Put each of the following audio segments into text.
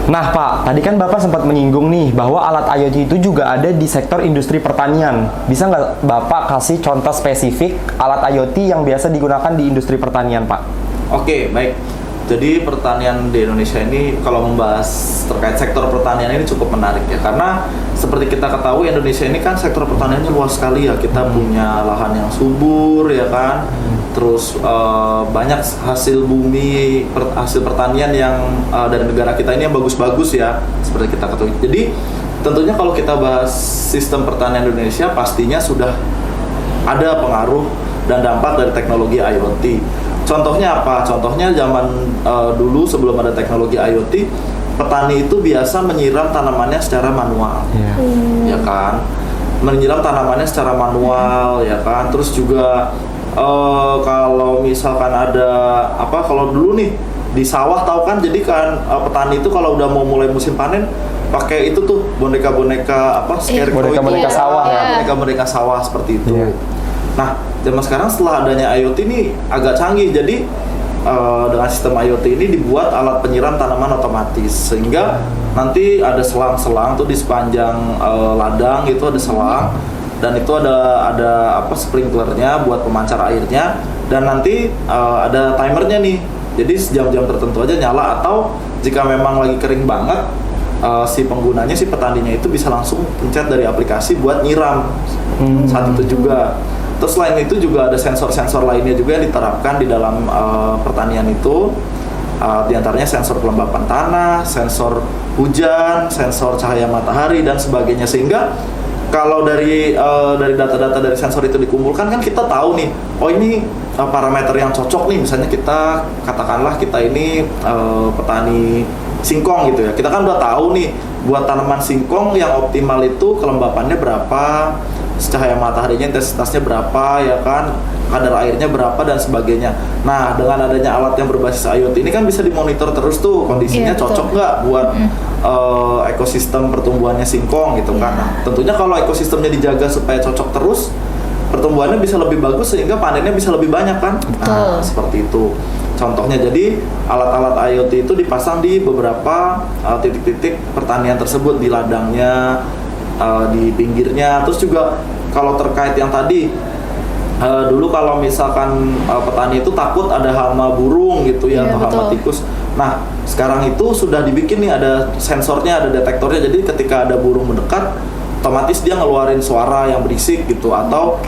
Nah Pak, tadi kan Bapak sempat menyinggung nih bahwa alat IoT itu juga ada di sektor industri pertanian. Bisa nggak Bapak kasih contoh spesifik alat IoT yang biasa digunakan di industri pertanian, Pak? Oke, baik. Jadi pertanian di Indonesia ini kalau membahas terkait sektor pertanian ini cukup menarik ya, karena seperti kita ketahui Indonesia ini kan sektor pertaniannya luas sekali ya. Kita punya lahan yang subur ya kan, terus banyak hasil bumi, hasil pertanian yang dari negara kita ini yang bagus-bagus ya, seperti kita ketahui. Jadi tentunya kalau kita bahas sistem pertanian Indonesia pastinya sudah ada pengaruh dan dampak dari teknologi IoT. Contohnya apa? Contohnya zaman dulu sebelum ada teknologi IoT, petani itu biasa menyiram tanamannya secara manual, ya kan? Menyiram tanamannya secara manual, ya kan? Terus juga kalau misalkan ada apa? Kalau dulu nih di sawah tahu kan, jadi kan petani itu kalau udah mau mulai musim panen pakai itu tuh boneka-boneka apa? Scarecrow, boneka-boneka sawah ya. Boneka-boneka sawah seperti itu. Iya. Nah, zaman sekarang setelah adanya IoT ini agak canggih. Jadi dengan sistem IoT ini dibuat alat penyiram tanaman otomatis, sehingga nanti ada selang-selang tuh di sepanjang ladang itu ada selang, dan itu ada apa, sprinklernya buat pemancar airnya, dan nanti ada timernya nih. Jadi jam-jam tertentu aja nyala, atau jika memang lagi kering banget, si penggunanya, si petaninya itu bisa langsung pencet dari aplikasi buat nyiram saat itu juga. Terus selain itu juga ada sensor-sensor lainnya juga yang diterapkan di dalam pertanian itu. Di antaranya sensor kelembapan tanah, sensor hujan, sensor cahaya matahari dan sebagainya. Sehingga kalau dari data-data dari sensor itu dikumpulkan, kan kita tahu nih, oh ini parameter yang cocok nih. Misalnya kita katakanlah kita ini petani singkong gitu ya. Kita kan udah tahu nih buat tanaman singkong yang optimal itu kelembapannya berapa, cahaya mataharinya intensitasnya berapa ya kan, kadar airnya berapa dan sebagainya. Nah, dengan adanya alat yang berbasis IoT ini kan bisa dimonitor terus tuh kondisinya cocok nggak buat ekosistem pertumbuhannya singkong gitu kan. Nah, tentunya kalau ekosistemnya dijaga supaya cocok terus, pertumbuhannya bisa lebih bagus sehingga panennya bisa lebih banyak kan. Nah, seperti itu contohnya. Jadi alat-alat IoT itu dipasang di beberapa titik-titik pertanian tersebut, di ladangnya, di pinggirnya. Terus juga kalau terkait yang tadi, dulu kalau misalkan petani itu takut ada hama burung gitu ya, atau hama tikus. Nah, sekarang itu sudah dibikin nih, ada sensornya, ada detektornya. Jadi ketika ada burung mendekat, otomatis dia ngeluarin suara yang berisik gitu, atau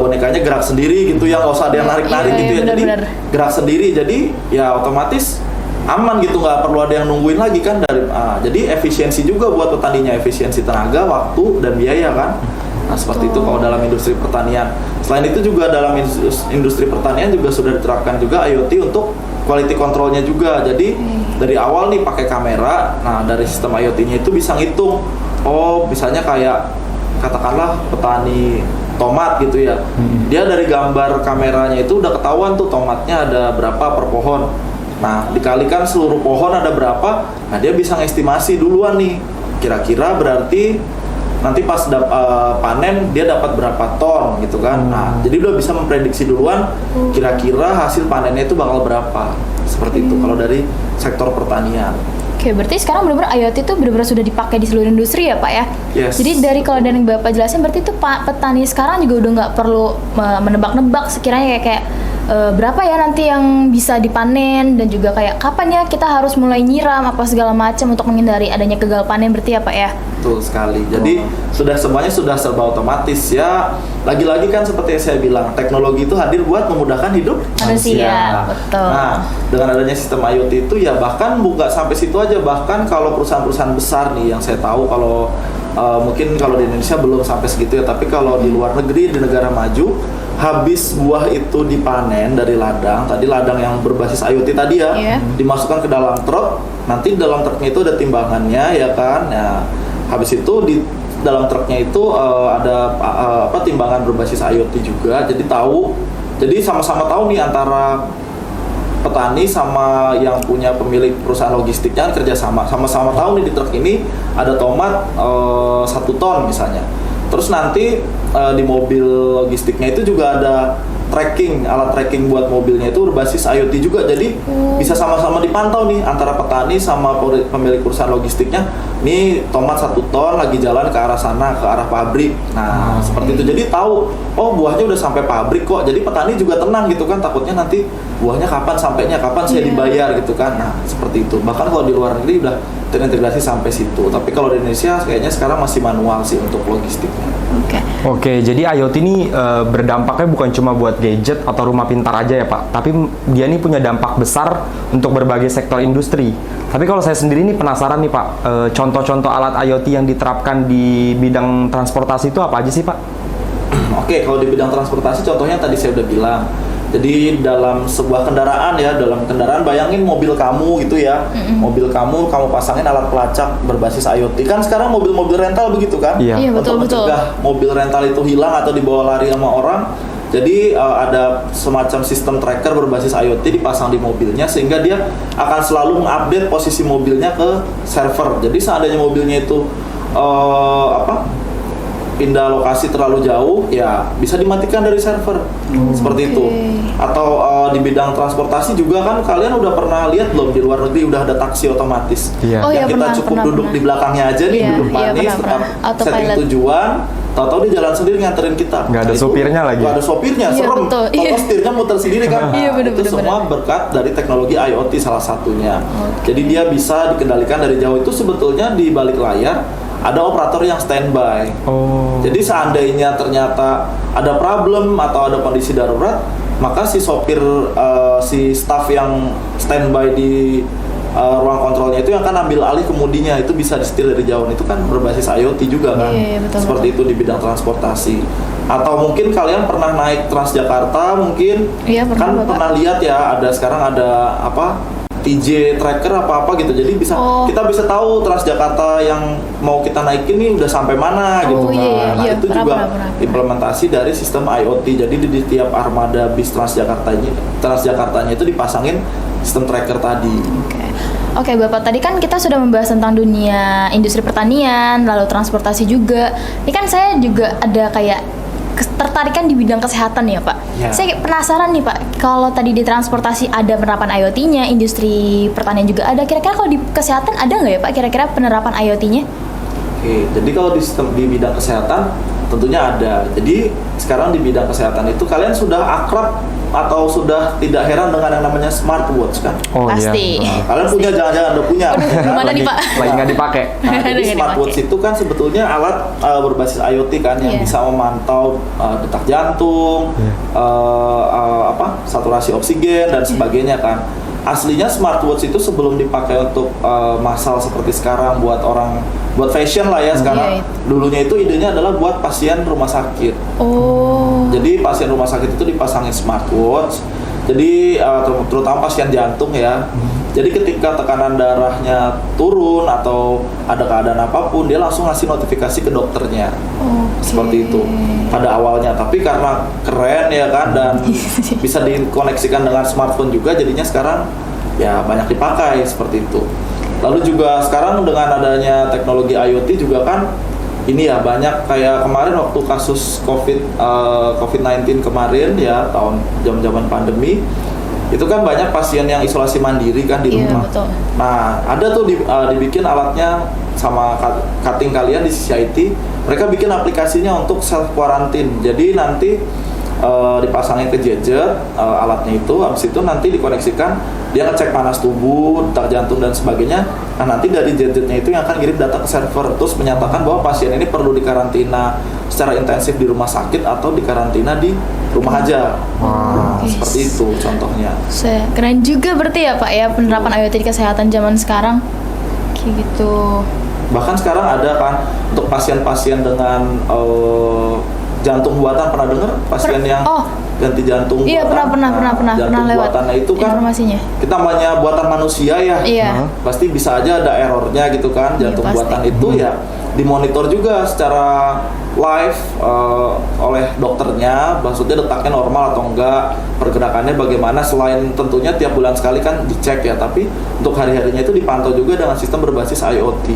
bonekanya gerak sendiri gitu ya, nggak usah dia narik-narik gitu ya. Jadi gerak sendiri, jadi ya otomatis aman gitu, nggak perlu ada yang nungguin lagi kan dari jadi efisiensi juga buat petaninya, efisiensi tenaga, waktu dan biaya kan. Nah, seperti itu kalau dalam industri pertanian. Selain itu juga dalam industri pertanian juga sudah diterapkan juga IoT untuk quality controlnya juga. Jadi dari awal nih pakai kamera. Nah, dari sistem IoT-nya itu bisa ngitung, oh misalnya kayak katakanlah petani tomat gitu ya, dia dari gambar kameranya itu udah ketahuan tuh tomatnya ada berapa per pohon. Nah, dikalikan seluruh pohon ada berapa, nah dia bisa ngestimasi duluan nih, kira-kira berarti nanti pas panen dia dapat berapa ton gitu kan. Nah, jadi udah bisa memprediksi duluan kira-kira hasil panennya itu bakal berapa. Seperti itu kalau dari sektor pertanian. Oke, berarti sekarang benar-benar IoT itu benar-benar sudah dipakai di seluruh industri ya Pak ya? Yes. Jadi kalau dari Bapak jelasin, berarti itu Pak petani sekarang juga udah nggak perlu menebak-nebak sekiranya kayak berapa ya nanti yang bisa dipanen, dan juga kayak kapan ya kita harus mulai nyiram apa segala macam untuk menghindari adanya gagal panen, berarti ya Pak ya? Betul sekali. Jadi semuanya sudah serba otomatis ya. Lagi-lagi kan seperti yang saya bilang, teknologi itu hadir buat memudahkan hidup manusia. Betul. Nah, dengan adanya sistem IoT itu ya, bahkan bukan sampai situ aja, bahkan kalau perusahaan-perusahaan besar nih yang saya tahu, kalau mungkin kalau di Indonesia belum sampai segitu ya, tapi kalau di luar negeri, di negara maju, habis buah itu dipanen dari ladang, tadi ladang yang berbasis IoT tadi ya, dimasukkan ke dalam truk, nanti dalam truknya itu ada timbangannya ya kan. Nah, habis itu di dalam truknya itu ada timbangan berbasis IoT juga, jadi sama-sama tahu nih antara petani sama yang punya pemilik perusahaan logistiknya kerja sama-sama tahu nih di truk ini ada tomat 1 ton misalnya. Terus nanti di mobil logistiknya itu juga ada alat tracking buat mobilnya itu berbasis IoT juga. Jadi bisa sama-sama dipantau nih antara petani sama pemilik perusahaan logistiknya. Nih tomat 1 ton lagi jalan ke arah sana, ke arah pabrik. Nah, seperti itu. Jadi tahu, oh buahnya udah sampai pabrik kok. Jadi petani juga tenang gitu kan, takutnya nanti buahnya kapan sampainya, kapan saya dibayar gitu kan. Nah, seperti itu. Bahkan kalau di luar negeri udah terintegrasi sampai situ. Tapi kalau di Indonesia kayaknya sekarang masih manual sih untuk logistiknya. Oke, jadi IoT ini berdampaknya bukan cuma buat gadget atau rumah pintar aja ya Pak, tapi dia ini punya dampak besar untuk berbagai sektor industri. Tapi kalau saya sendiri nih penasaran nih Pak, contoh-contoh alat IoT yang diterapkan di bidang transportasi itu apa aja sih Pak? Oke, kalau di bidang transportasi contohnya tadi saya udah bilang. Jadi dalam sebuah kendaraan ya, dalam kendaraan bayangin mobil kamu gitu ya. Mobil kamu pasangin alat pelacak berbasis IoT. Kan sekarang mobil-mobil rental begitu kan? Iya. Iya, betul, Untuk mencegah mobil rental itu hilang atau dibawa lari sama orang. Jadi ada semacam sistem tracker berbasis IoT dipasang di mobilnya sehingga dia akan selalu mengupdate posisi mobilnya ke server. Jadi seandainya mobilnya itu pindah lokasi terlalu jauh, ya bisa dimatikan dari server. Seperti itu. Atau di bidang transportasi juga kan kalian udah pernah lihat belum di luar negeri udah ada taksi otomatis. Iya. Oh, Yang iya, kita pernah, cukup pernah, duduk pernah. di belakangnya aja nih, Iya, duduk iya, manis, pernah, tetap pernah. setting Autopilot. tujuan, tahu-tahu dia jalan sendiri nganterin kita. Nggak ada Nah, itu sopirnya lagi. nggak ada sopirnya, Iya, serem. betul. Kalau Iya. setirnya muter sendiri kan. Iya, bener, itu bener, semua bener. berkat dari teknologi IoT salah satunya. Jadi dia bisa dikendalikan dari jauh. Itu sebetulnya di balik layar ada operator yang standby. Oh. Jadi seandainya ternyata ada problem atau ada kondisi darurat, maka si sopir, si staff yang standby di ruang kontrolnya itu yang akan ambil alih kemudinya, itu bisa disetir dari jauh. Itu kan berbasis IoT juga kan. Iya, betul, Seperti itu di bidang transportasi. Atau mungkin kalian pernah naik Transjakarta mungkin. Iya, pernah, Kan Bapak. pernah lihat ya, ada sekarang ada TJ tracker apa gitu, jadi kita bisa tahu Transjakarta yang mau kita naikin nih udah sampai mana gitu. Iya, Nah, iya, itu pernah, juga pernah. implementasi dari sistem IoT. Jadi di tiap armada bis Transjakartanya itu dipasangin sistem tracker tadi. Oke, Bapak, tadi kan kita sudah membahas tentang dunia industri pertanian, lalu transportasi juga. Ini kan saya juga ada kayak ketertarikan di bidang kesehatan ya, Pak. Ya. Saya penasaran nih, Pak, kalau tadi di transportasi ada penerapan IoT-nya, industri pertanian juga ada. Kira-kira kalau di kesehatan ada nggak ya, Pak, kira-kira penerapan IoT-nya? Oke, jadi kalau di bidang kesehatan tentunya ada. Jadi sekarang di bidang kesehatan itu kalian sudah akrab atau sudah tidak heran dengan yang namanya smartwatch kan? Oh Pasti. iya. Kalian punya, jangan-jangan udah punya. Aduh, kan? gimana nih, Pak? Lagi nggak dipakai. Nah, jadi Nggak smartwatch dipakai. itu kan sebetulnya alat berbasis IoT kan yang Iya. bisa memantau detak jantung, saturasi oksigen dan sebagainya kan. Aslinya smartwatch itu sebelum dipakai untuk massal seperti sekarang buat fashion lah ya sekarang. Iya. Dulunya itu idenya adalah buat pasien rumah sakit. Oh. Jadi pasien rumah sakit itu dipasangin smartwatch. Jadi terutama pasien jantung ya. Jadi ketika tekanan darahnya turun atau ada keadaan apapun, dia langsung ngasih notifikasi ke dokternya. Oke. Seperti itu pada awalnya. Tapi karena keren ya kan dan bisa dikoneksikan dengan smartphone juga, jadinya sekarang ya banyak dipakai seperti itu. Lalu juga sekarang dengan adanya teknologi IoT juga kan ini ya banyak kayak kemarin waktu kasus COVID-19 kemarin ya, tahun zaman pandemi, itu kan banyak pasien yang isolasi mandiri kan di Iya, rumah. betul. Nah, ada tuh dibikin alatnya sama cutting kalian di CCIT, mereka bikin aplikasinya untuk self quarantine. Jadi nanti dipasangin ke gadget alatnya itu, habis itu nanti dikoneksikan, dia ngecek panas tubuh, detak jantung dan sebagainya. Nah, nanti dari gadgetnya itu yang akan kirim data ke server, terus menyatakan bahwa pasien ini perlu dikarantina secara intensif di rumah sakit atau dikarantina di rumah aja. Wow. Seperti itu contohnya. Keren juga berarti ya, Pak, ya, penerapan IoT di kesehatan zaman sekarang. Kayak gitu. Bahkan sekarang ada kan untuk pasien-pasien dengan jantung buatan, pernah dengar pasien yang ganti jantung Iya, buatan? pernah Jantung lewat buatannya itu kan informasinya. kita namanya buatan manusia ya. Iya. Pasti bisa aja ada errornya gitu kan. Iya, Jantung pasti. buatan itu ya dimonitor juga secara live oleh dokternya, maksudnya detaknya normal atau enggak, pergerakannya bagaimana, selain tentunya tiap bulan sekali kan dicek ya, tapi untuk hari-harinya itu dipantau juga dengan sistem berbasis IoT.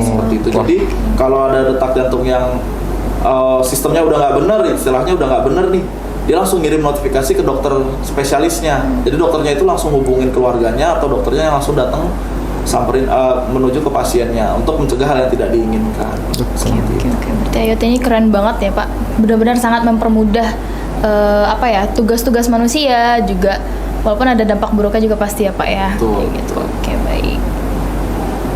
Seperti itu. Jadi kalau ada detak jantung yang sistemnya udah nggak bener, istilahnya udah nggak bener nih, dia langsung ngirim notifikasi ke dokter spesialisnya. Jadi dokternya itu langsung hubungin keluarganya atau dokternya yang langsung datang samperin menuju ke pasiennya untuk mencegah hal yang tidak diinginkan. Oke. Berarti IoT ini keren banget ya Pak. Benar-benar sangat mempermudah tugas-tugas manusia juga. Walaupun ada dampak buruknya juga pasti ya Pak ya. Betul. Kayak gitu. Oke, baik.